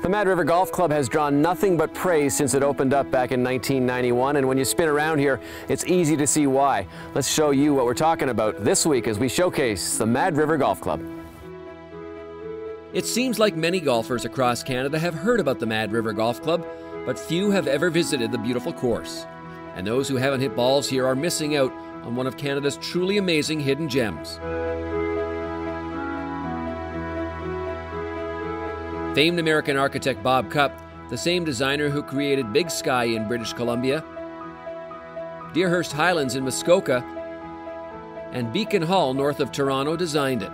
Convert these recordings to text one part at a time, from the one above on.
The Mad River Golf Club has drawn nothing but praise since it opened up back in 1991, and when you spin around here, it's easy to see why. Let's show you what we're talking about this week as we showcase the Mad River Golf Club. It seems like many golfers across Canada have heard about the Mad River Golf Club, but few have ever visited the beautiful course. And those who haven't hit balls here are missing out on one of Canada's truly amazing hidden gems. Famed American architect Bob Cupp, the same designer who created Big Sky in British Columbia, DEERHURST Highlands in Muskoka, and Beacon Hall north of Toronto designed it.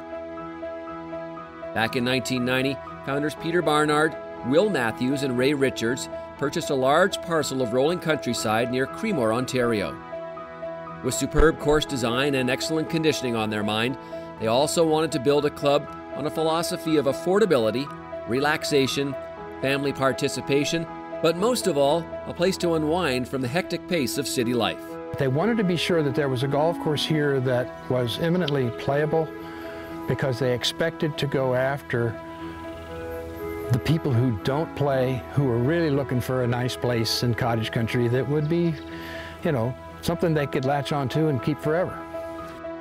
Back in 1990, founders Peter Barnard, Will Matthews, and Ray Richards purchased a large parcel of rolling countryside near CREEMORE, Ontario. With superb course design and excellent conditioning on their mind, they also wanted to build a club on a philosophy of affordability, relaxation, family participation, but most of all, a place to unwind from the hectic pace of city life. They wanted to be sure that there was a golf course here that was eminently playable, because they expected to go after the people who don't play, who are really looking for a nice place in cottage country that would be, you know, something they could latch onto and keep forever.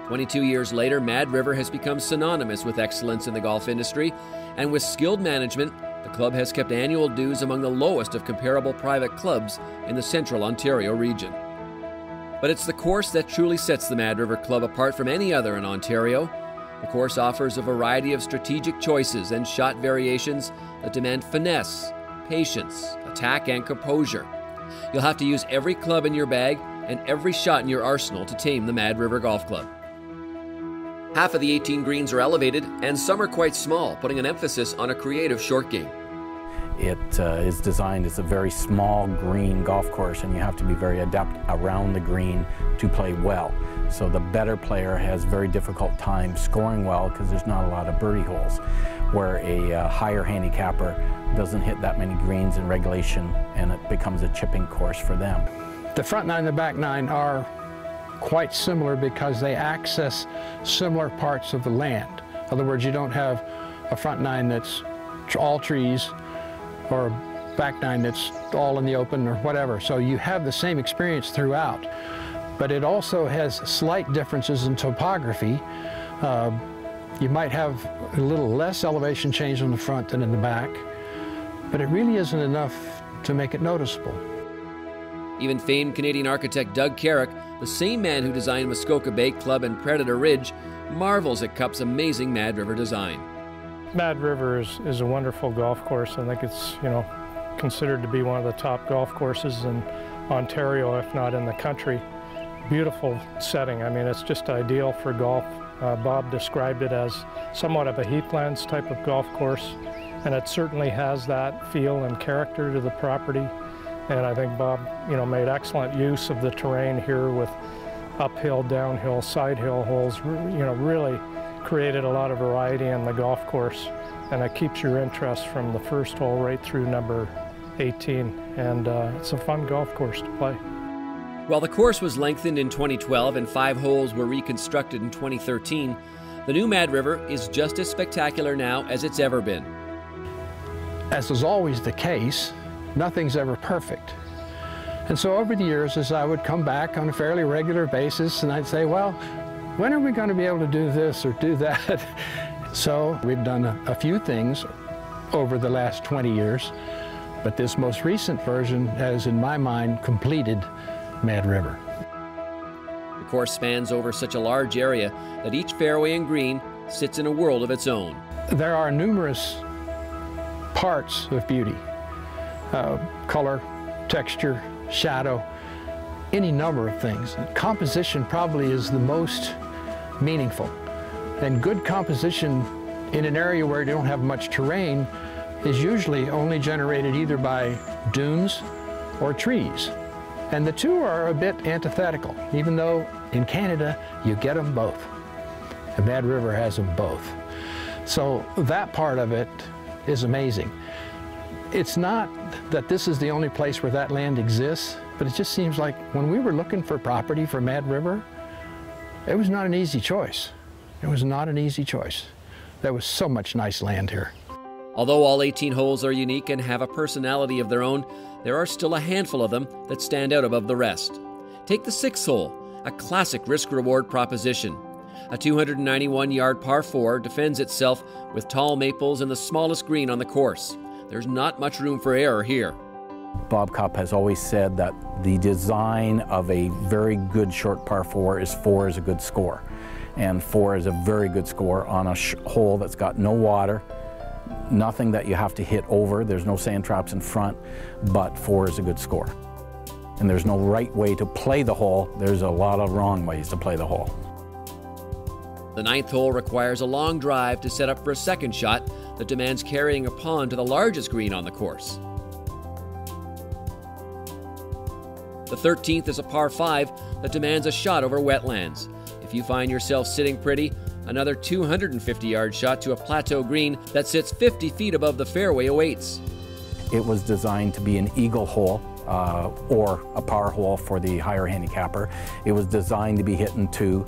22 years later, Mad River has become synonymous with excellence in the golf industry, and with skilled management, the club has kept annual dues among the lowest of comparable private clubs in the central Ontario region. But it's the course that truly sets the Mad River Club apart from any other in Ontario. The course offers a variety of strategic choices and shot variations that demand finesse, patience, attack, and composure. You'll have to use every club in your bag and every shot in your arsenal to tame the Mad River Golf Club. Half of the 18 greens are elevated, and some are quite small, putting an emphasis on a creative short game. It is designed as a very small green golf course, and you have to be very adept around the green to play well. So the better player has very difficult time scoring well because there's not a lot of birdie holes, where a higher handicapper doesn't hit that many greens in regulation, and it becomes a chipping course for them. The front nine and the back nine are quite similar because they access similar parts of the land. In other words, you don't have a front nine that's all trees or a back nine that's all in the open or whatever. So you have the same experience throughout, but it also has slight differences in topography. You might have a little less elevation change on the front than in the back, but it really isn't enough to make it noticeable. Even famed Canadian architect Doug Carrick, the same man who designed Muskoka Bay Club and Predator Ridge, marvels at Cupp's amazing Mad River design. Mad River is a wonderful golf course. I think it's, you know, considered to be one of the top golf courses in Ontario, if not in the country. Beautiful setting. I mean, it's just ideal for golf. Bob described it as somewhat of a heathlands type of golf course, and it certainly has that feel and character to the property. And I think Bob, you know, made excellent use of the terrain here with uphill, downhill, side hill holes. You know, really created a lot of variety in the golf course, and it keeps your interest from the first hole right through number 18. And it's a fun golf course to play. While the course was lengthened in 2012 and 5 holes were reconstructed in 2013, the new Mad River is just as spectacular now as it's ever been. As is always the case, nothing's ever perfect. And so over the years, as I would come back on a fairly regular basis, and I'd say, well, when are we going to be able to do this or do that? So we've done a few things over the last 20 years, but this most recent version has, in my mind, completed Mad River. The course spans over such a large area that each fairway and green sits in a world of its own. There are numerous parts of beauty. Color, texture, shadow, any number of things. Composition probably is the most meaningful. And good composition in an area where you don't have much terrain is usually only generated either by dunes or trees. And the two are a bit antithetical, even though in Canada you get them both. The Mad River has them both. So that part of it is amazing. It's not that this is the only place where that land exists, but it just seems like when we were looking for property for Mad River, it was not an easy choice. It was not an easy choice. There was so much nice land here. Although all 18 holes are unique and have a personality of their own, there are still a handful of them that stand out above the rest. Take the 6th hole, a classic risk-reward proposition. A 291-yard par 4 defends itself with tall maples and the smallest green on the course. There's not much room for error here. Bob Cupp has always said that the design of a very good short par 4 is 4 is a good score. And 4 is a very good score on a hole that's got no water, nothing that you have to hit over, there's no sand traps in front, but 4 is a good score. And there's no right way to play the hole, there's a lot of wrong ways to play the hole. The 9th hole requires a long drive to set up for a second shot that demands carrying a pond to the largest green on the course. The 13th is a par 5 that demands a shot over wetlands. If you find yourself sitting pretty, another 250-yard shot to a plateau green that sits 50 feet above the fairway awaits. It was designed to be an eagle hole or a par hole for the higher handicapper. It was designed to be hit in 2.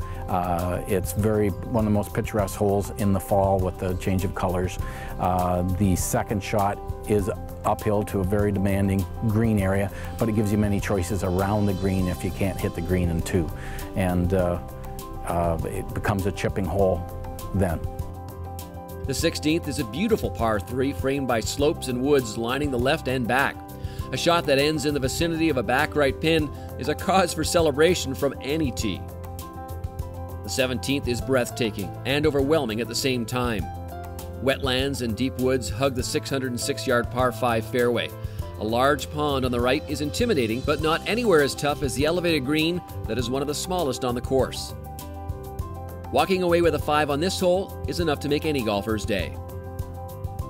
It's one of the most picturesque holes in the fall with the change of colors. The second shot is uphill to a very demanding green area, but it gives you many choices around the green if you can't hit the green in 2. And it becomes a chipping hole then. The 16th is a beautiful par 3 framed by slopes and woods lining the left and back. A shot that ends in the vicinity of a back right pin is a cause for celebration from any tee. The 17th is breathtaking and overwhelming at the same time. Wetlands and deep woods hug the 606-yard par 5 fairway. A large pond on the right is intimidating, but not anywhere as tough as the elevated green that is one of the smallest on the course. Walking away with a 5 on this hole is enough to make any golfer's day.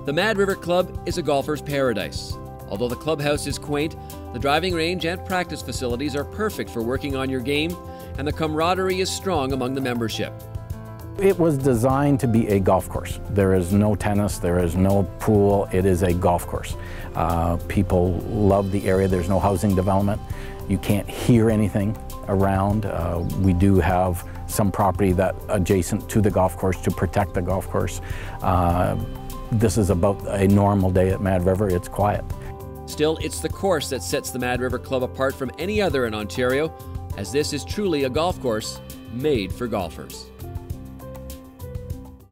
The Mad River Club is a golfer's paradise. Although the clubhouse is quaint, the driving range and practice facilities are perfect for working on your game, and the camaraderie is strong among the membership. It was designed to be a golf course. There is no tennis, there is no pool, it is a golf course. People love the area, there's no housing development. You can't hear anything around. We do have some property that adjacent to the golf course to protect the golf course. This is about a normal day at Mad River, it's quiet. Still, it's the course that sets the Mad River Club apart from any other in Ontario, as this is truly a golf course made for golfers.